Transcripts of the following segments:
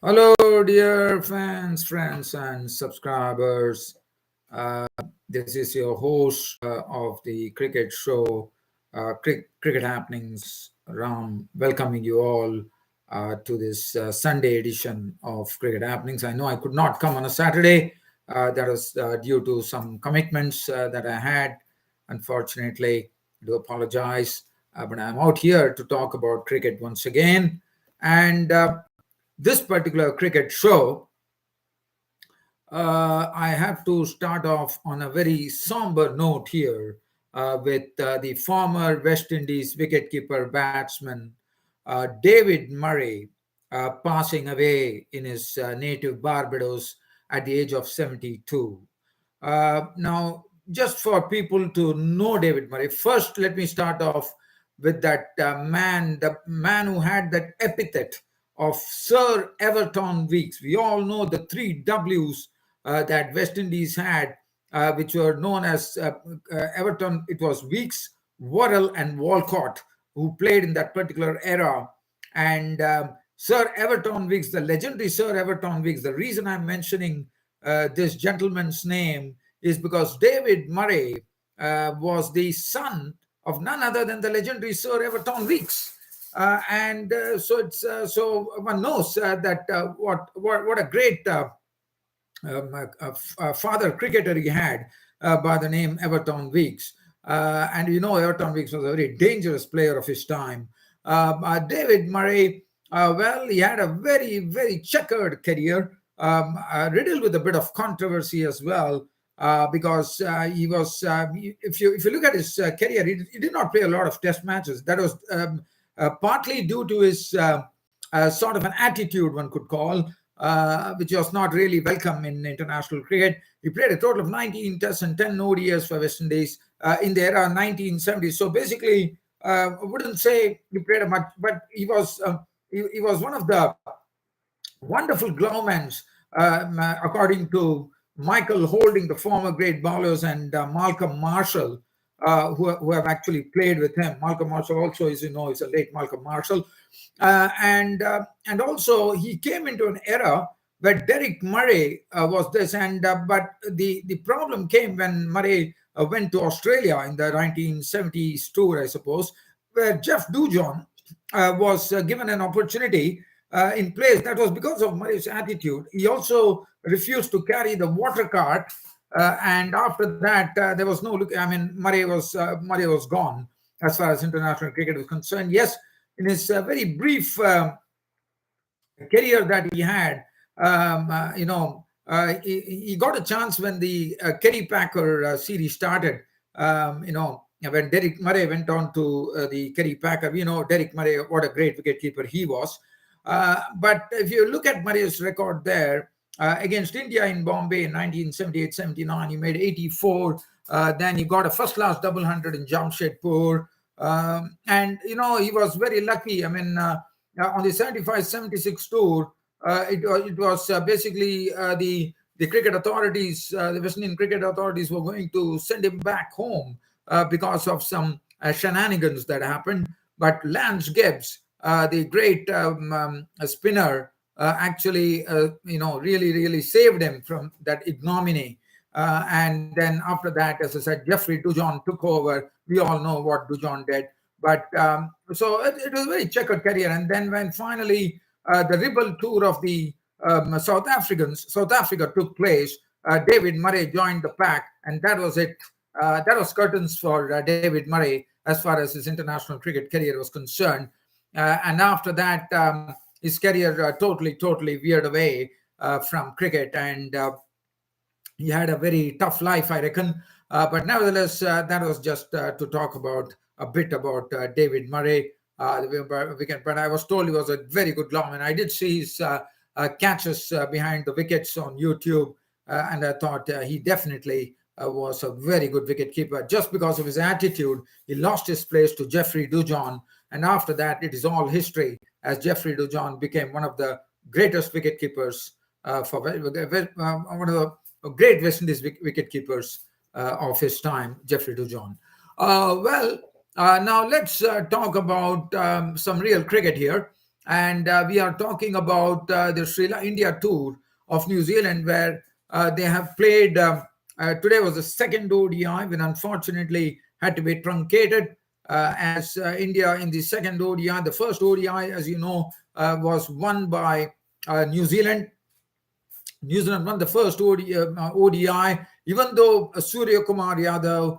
Hello, dear fans, friends, and subscribers. Uh, this is your host of the cricket show, Cricket Happenings Ram, welcoming you all to this Sunday edition of Cricket Happenings. I know I could not come on a Saturday. That was due to some commitments that I had. Unfortunately, I do apologize. But I'm out here to talk about cricket once again. And this particular cricket show, I have to start off on a very somber note here with the former West Indies wicketkeeper batsman David Murray passing away in his native Barbados at the age of 72. Now, just for people to know David Murray, first let me start off with that the man who had that epithet of Sir Everton Weeks. We all know the three W's that West Indies had, which were known as Everton. It was Weeks, Worrell, and Walcott who played in that particular era. And Sir Everton Weeks, the legendary Sir Everton Weeks, the reason I'm mentioning this gentleman's name is because David Murray was the son of none other than the legendary Sir Everton Weeks. So one knows that what a great father cricketer he had by the name Everton Weeks. And you know, Everton Weeks was a very dangerous player of his time. David Murray, well, he had a very, very checkered career, riddled with a bit of controversy as well. Because he was, if you look at his career, he did not play a lot of Test matches. That was partly due to his sort of an attitude, one could call, which was not really welcome in international cricket. He played a total of 19 Tests and 10 ODIs for West Indies in the era 1970s. So basically, I wouldn't say he played a much, but he was one of the wonderful glowmans, according to Michael Holding, the former great bowlers, and Malcolm Marshall, who have actually played with him. Malcolm Marshall also, as you know, is a late Malcolm Marshall. And also he came into an era where Derek Murray was this, and but the problem came when Murray went to Australia in the 1970s tour, I suppose, where Jeff Dujon was given an opportunity in place. That was because of Murray's attitude. He also refused to carry the water cart, and after that, there was no look. I mean, Murray was gone as far as international cricket was concerned. Yes, in his very brief career that he had, he got a chance when the Kerry Packer series started. When Derek Murray went on to the Kerry Packer, we know Derek Murray, what a great wicketkeeper he was. But if you look at Murray's record there, against India in Bombay in 1978-79, he made 84. Then he got a first-class double hundred in Jamshedpur. And, he was very lucky. I mean, on the 75-76 tour, it was basically the cricket authorities, the West Indian cricket authorities were going to send him back home because of some shenanigans that happened. But Lance Gibbs, the great spinner, actually, really, really saved him from that ignominy. And then after that, as I said, Jeffrey Dujon took over. We all know what Dujon did. But so it was a very checkered career. And then when finally the Ribble tour of the South Africa took place, David Murray joined the pack, and that was it. That was curtains for David Murray as far as his international cricket career was concerned. And after that, his career totally veered away from cricket, and he had a very tough life, I reckon. But nevertheless, that was just to talk about a bit about David Murray. But I was told he was a very good lawman. I did see his catches behind the wickets on YouTube, and I thought he definitely was a very good wicketkeeper. Just because of his attitude, he lost his place to Jeffrey Dujon, and after that, it is all history, as Jeffrey Dujon became one of the greatest wicketkeepers for one of the great West Indies wicketkeepers of his time, Jeffrey Dujon. Now let's talk about some real cricket here. And we are talking about the India tour of New Zealand, where they have played. Today was the second ODI, when unfortunately had to be truncated, as India in the second ODI. The first ODI, as you know, was won by New Zealand. New Zealand won the first ODI, even though Surya Kumar Yadav,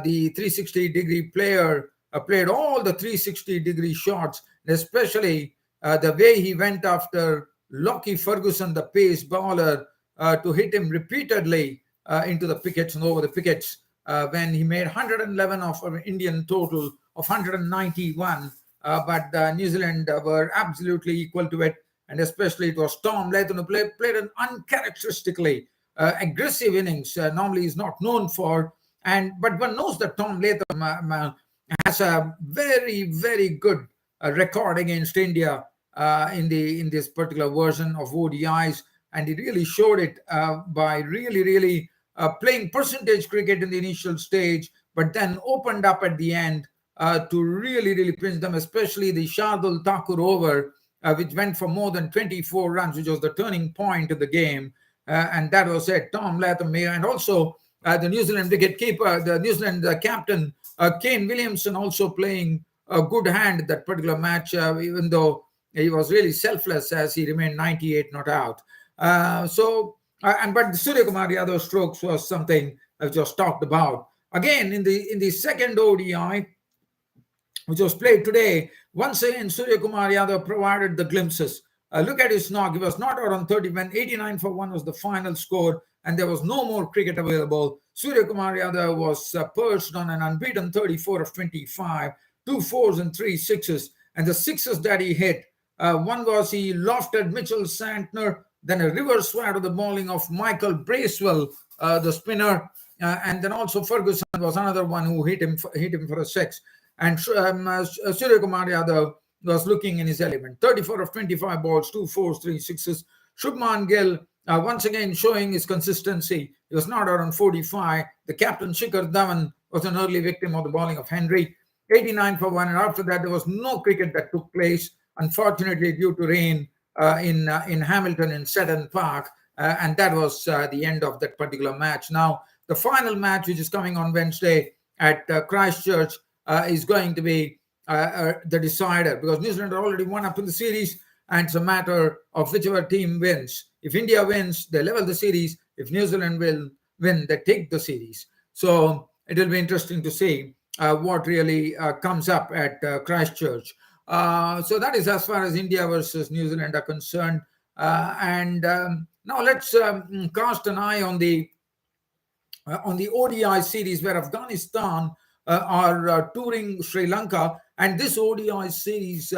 the 360-degree player, played all the 360-degree shots, especially the way he went after Lockie Ferguson, the pace bowler, to hit him repeatedly into the pickets and over the pickets, when he made 111 of an Indian total of 191. But New Zealand were absolutely equal to it. And especially it was Tom Latham who played an uncharacteristically aggressive innings. Normally he's not known for. But one knows that Tom Latham has a very, very good record against India in this particular version of ODIs. And he really showed it by really playing percentage cricket in the initial stage, but then opened up at the end to really pinch them, especially the Shardul Thakur over, which went for more than 24 runs, which was the turning point of the game. And that was it. Tom Latham, and also the New Zealand wicket keeper, the New Zealand captain, Kane Williamson, also playing a good hand at that particular match, even though he was really selfless, as he remained 98 not out. But Surya Kumar Yadav's strokes was something I just talked about. Again, in the second ODI, which was played today, once again Surya Kumar Yadav provided the glimpses. Look at his knock. He was not out on 30 when 89 for 1 was the final score, and there was no more cricket available. Surya Kumar Yadav was perched on an unbeaten 34 of 25, 2 fours and 3 sixes. And the sixes that he hit, one was he lofted Mitchell Santner, then a reverse swat of the bowling of Michael Bracewell, the spinner, and then also Ferguson was another one who hit him for a six. And Surya Kumar Yadav was looking in his element. 34 of 25 balls, 2 fours, 3 sixes. Shubman Gill, once again showing his consistency. He was not out on 45. The captain, Shikhar Dhawan, was an early victim of the bowling of Henry. 89 for 1. And after that, there was no cricket that took place, unfortunately, due to rain in Hamilton in Seddon Park. And that was the end of that particular match. Now, the final match, which is coming on Wednesday at Christchurch, is going to be the decider, because New Zealand are already won up in the series, and it's a matter of whichever team wins. If India wins, they level the series. If New Zealand will win, they take the series. So it will be interesting to see what really comes up at Christchurch. So that is as far as India versus New Zealand are concerned. Now let's cast an eye on the ODI series, where Afghanistan are touring Sri Lanka, and this ODI series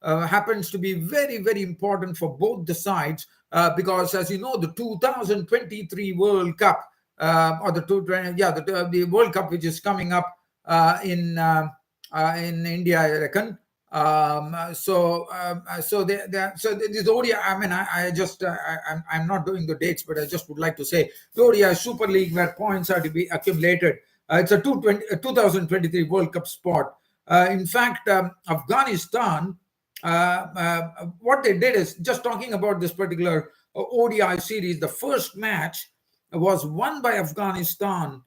happens to be very important for both the sides, because, as you know, the 2023 World Cup, or the World Cup, which is coming up in India, I reckon. So this ODI, I mean, I'm not doing the dates, but I just would like to say the ODI Super League, where points are to be accumulated. It's a 2023 World Cup sport. In fact, Afghanistan, what they did is, just talking about this particular ODI series, the first match was won by Afghanistan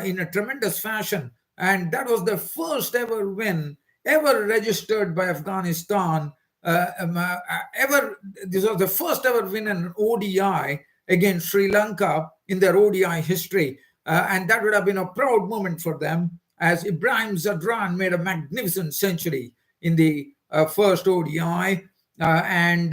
in a tremendous fashion. And that was the first ever win ever registered by Afghanistan. This was the first ever win in an ODI against Sri Lanka in their ODI history. And that would have been a proud moment for them, as Ibrahim Zadran made a magnificent century in the first ODI. And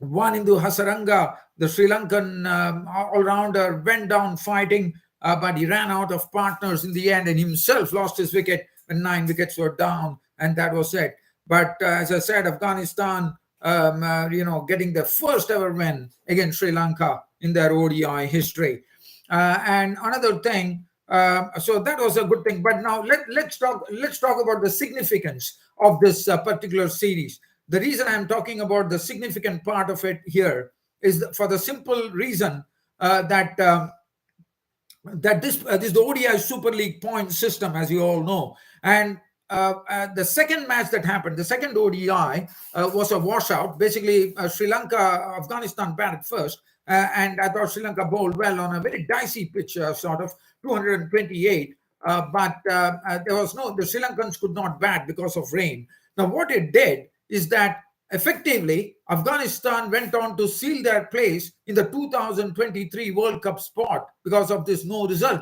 Wanindu Hasaranga, the Sri Lankan all-rounder, went down fighting, but he ran out of partners in the end and himself lost his wicket when 9 wickets were down, and that was it. But as I said, Afghanistan, getting the first ever win against Sri Lanka in their ODI history. And another thing, so that was a good thing. But now let's talk about the significance of this particular series. The reason I'm talking about the significant part of it here is for the simple reason that this the ODI Super League point system, as you all know, and the second match that happened, the second ODI, was a washout. Basically, Sri Lanka, Afghanistan batted first, and I thought Sri Lanka bowled well on a very dicey pitch, sort of 228. But there was the Sri Lankans could not bat because of rain. Now, what it did is that effectively, Afghanistan went on to seal their place in the 2023 World Cup spot because of this no result.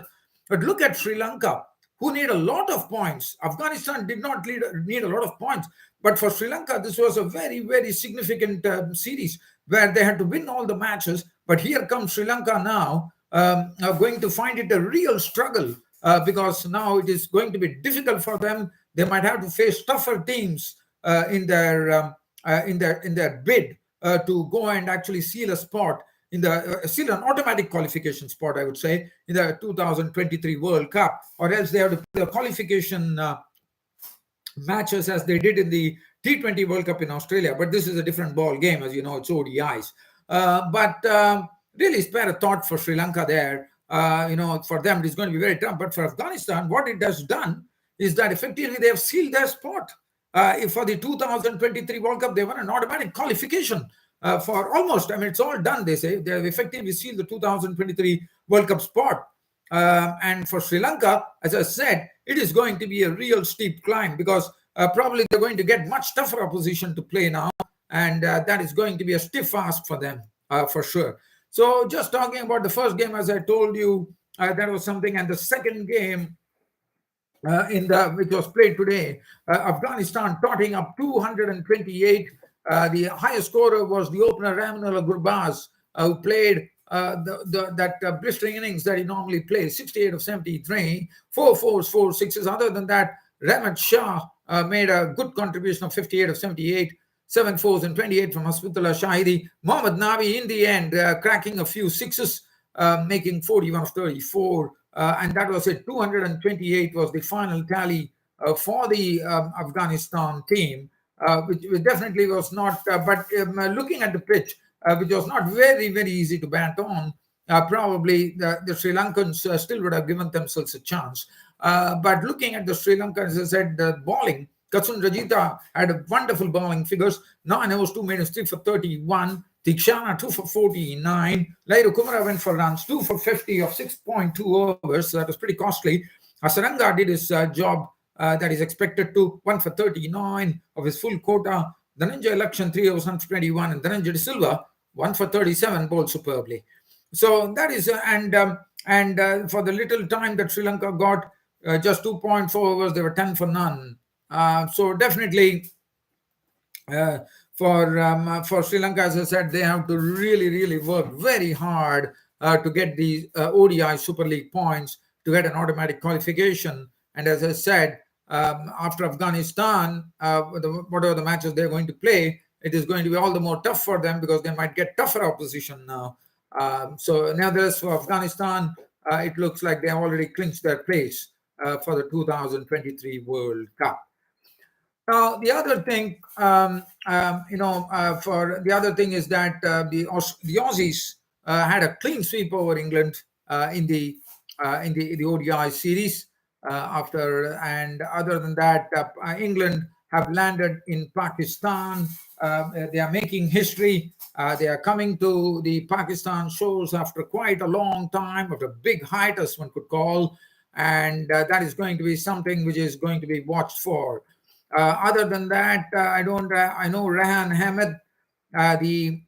But look at Sri Lanka, who need a lot of points. Afghanistan did not need a lot of points. But for Sri Lanka, this was a very, very significant series where they had to win all the matches. But here comes Sri Lanka now, going to find it a real struggle because now it is going to be difficult for them. They might have to face tougher teams in their bid to go and actually seal a spot seal an automatic qualification spot, I would say, in the 2023 World Cup, or else they have to play the qualification matches as they did in the T20 World Cup in Australia. But this is a different ball game, as you know, it's ODIs. But really spare a thought for Sri Lanka there. For them, it's going to be very tough. But for Afghanistan, what it has done is that effectively they have sealed their spot. If for the 2023 World Cup, they won an automatic qualification for almost, it's all done, they say. They have effectively sealed the 2023 World Cup spot. And for Sri Lanka, as I said, it is going to be a real steep climb because probably they're going to get much tougher opposition to play now. And that is going to be a stiff ask for them, for sure. So just talking about the first game, as I told you, that was something. And the second game, which was played today, Afghanistan totting up 228. The highest scorer was the opener Rahmanullah Gurbaz, who played that blistering innings that he normally plays, 68 of 73, 4 fours, 4 sixes. Other than that, Rahmat Shah made a good contribution of 58 of 78, 7 fours and 28 from Hasbutullah Shahidi. Mohammad Nabi in the end cracking a few sixes, making 41 of 34. And that was it. 228 was the final tally for the Afghanistan team, which definitely was not, but looking at the pitch, which was not very, very easy to bat on, probably the Sri Lankans still would have given themselves a chance. But looking at the Sri Lankans, as I said, the bowling, Katsun Rajita had a wonderful bowling figures. 9 overs, 2 minutes, 3 for 31. Tikshana 2 for 49. Lairu Kumara went for runs, 2 for 50 of 6.2 overs. So that was pretty costly. Hasaranga did his job that is expected to, 1 for 39 of his full quota. Dhananjay Lakshan 3 overs, 1 for 21. And Dhananjay De Silva 1 for 37, bowled superbly. So that is, for the little time that Sri Lanka got, just 2.4 overs, they were 10 for none. So definitely for Sri Lanka, as I said, they have to really, really work very hard to get the ODI Super League points to get an automatic qualification. And as I said, after Afghanistan, whatever the matches they're going to play, it is going to be all the more tough for them because they might get tougher opposition now. So nevertheless, for Afghanistan, it looks like they have already clinched their place for the 2023 World Cup. Now, the other thing, is that the Aussies had a clean sweep over England in the ODI series. Other than that, England have landed in Pakistan. They are making history. They are coming to the Pakistan shores after quite a long time, of a big height, as one could call, and that is going to be something which is going to be watched for. Other than that, I know Rehan Ahmed, the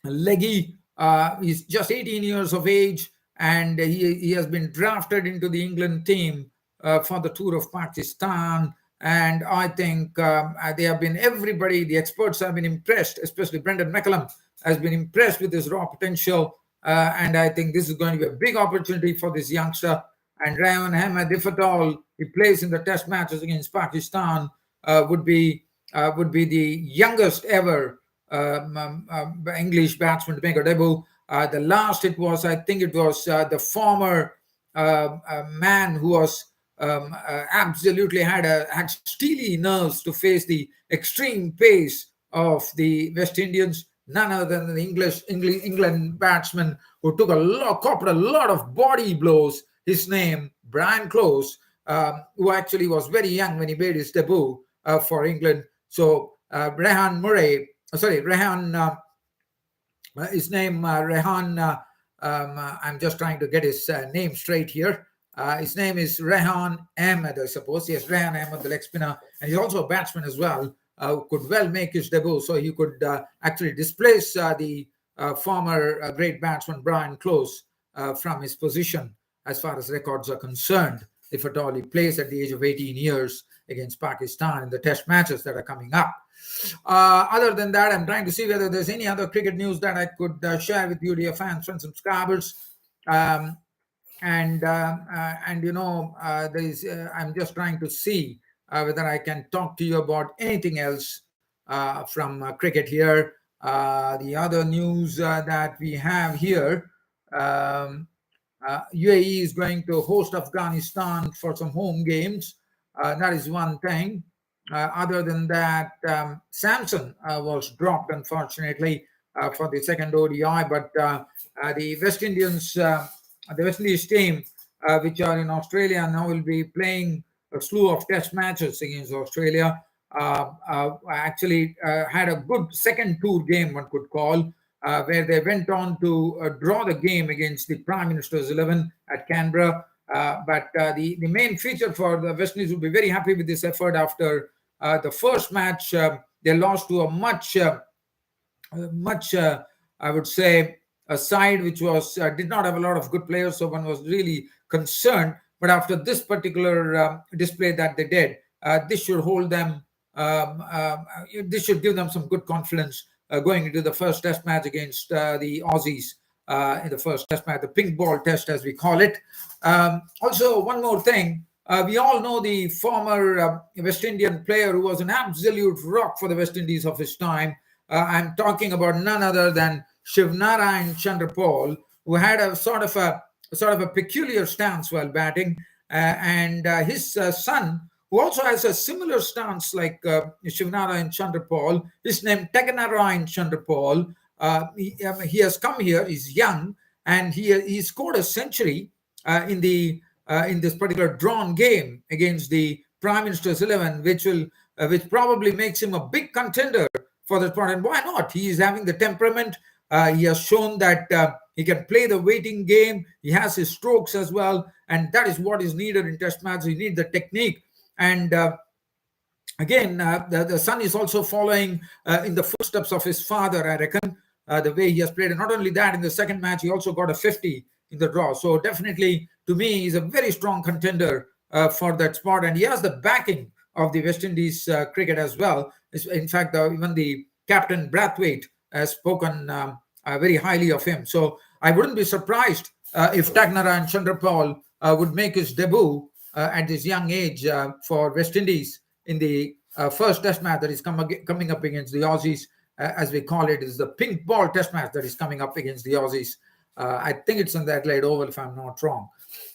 leggy, is just 18 years of age, and he has been drafted into the England team for the tour of Pakistan. And I think they have been, the experts have been impressed, especially Brendan McCullum has been impressed with his raw potential. And I think this is going to be a big opportunity for this youngster. And Rehan Ahmed, if at all he plays in the test matches against Pakistan, would be the youngest ever English batsman to make a debut. The last the former man who was absolutely had steely nerves to face the extreme pace of the West Indians. None other than the England batsman who copped a lot of body blows. His name, Brian Close, who actually was very young when he made his debut for England. So Rehan Murray, Rehan, his name Rehan. I'm just trying to get his name straight here. His name is Rehan Ahmed, I suppose. Yes, Rehan Ahmed, the leg spinner, and he's also a batsman as well. Could well make his debut, so he could actually displace the former great batsman Brian Close from his position as far as records are concerned, if at all he plays at the age of 18 years against Pakistan in the test matches that are coming up. Other than that, I'm trying to see whether there's any other cricket news that I could share with you, dear fans, friends, and subscribers. And you know, I'm just trying to see whether I can talk to you about anything else from cricket here. The other news that we have here, UAE is going to host Afghanistan for some home games. That is one thing. Other than that, Samson was dropped, unfortunately, for the second ODI, but the West Indies team, which are in Australia now, will be playing a slew of test matches against Australia. Actually had a good second tour game, one could call, where they went on to draw the game against the Prime Minister's 11 at Canberra. But the main feature for the West Indies will be very happy with this effort. After the first match, they lost to a much, I would say, a side which was did not have a lot of good players, so one was really concerned. But after this particular display that they did, this should hold them. This should give them some good confidence going into the first Test match against the Aussies in the first Test match, the pink ball test as we call it. Also, one more thing. We all know the former West Indian player who was an absolute rock for the West Indies of his time. I'm talking about none other than Shivnarine Chandrapal, who had a sort of a peculiar stance while batting, and his son, who also has a similar stance like Shivnarine Chandrapal, is named Teganarine Chandrapal. He has come here. He's young, and he scored a century in this particular drawn game against the Prime Minister's 11, which probably makes him a big contender for the spot. And why not? He is having the temperament. He has shown that he can play the waiting game. He has his strokes as well, and that is what is needed in Test matches. You need the technique. And again, the son is also following in the footsteps of his father, I reckon, the way he has played. And not only that, in the second match, he also got a 50 in the draw. So definitely, to me, he's a very strong contender for that spot. And he has the backing of the West Indies cricket as well. In fact, even the captain, Brathwaite, has spoken very highly of him. So I wouldn't be surprised if Teganarine Chandrapal would make his debut at this young age for West Indies in the first Test match that is coming up against the Aussies, as we call it. Is the pink ball Test match that is coming up against the Aussies. I think it's in the Adelaide Oval, if I'm not wrong.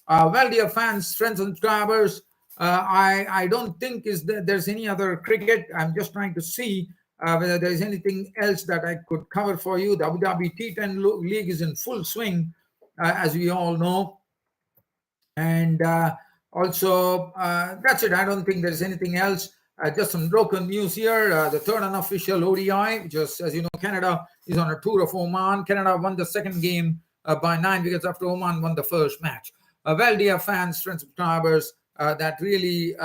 Well, dear fans, friends, and subscribers, I don't think there's any other cricket. I'm just trying to see whether there is anything else that I could cover for you. The Abu Dhabi T10 League is in full swing, as we all know. And also, that's it. I don't think there's anything else. Just some local news here. The third unofficial ODI, which was, as you know, Canada is on a tour of Oman. Canada won the second game by 9 wickets after Oman won the first match. Well, dear fans, friends, subscribers, that really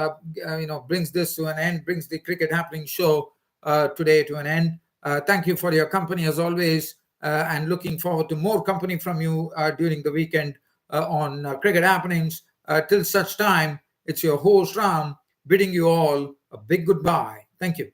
brings this to an end, brings the Cricket Happening show today to an end. Thank you for your company as always, and looking forward to more company from you during the weekend on Cricket Happenings. Till such time, it's your host Ram bidding you all a big goodbye. Thank you.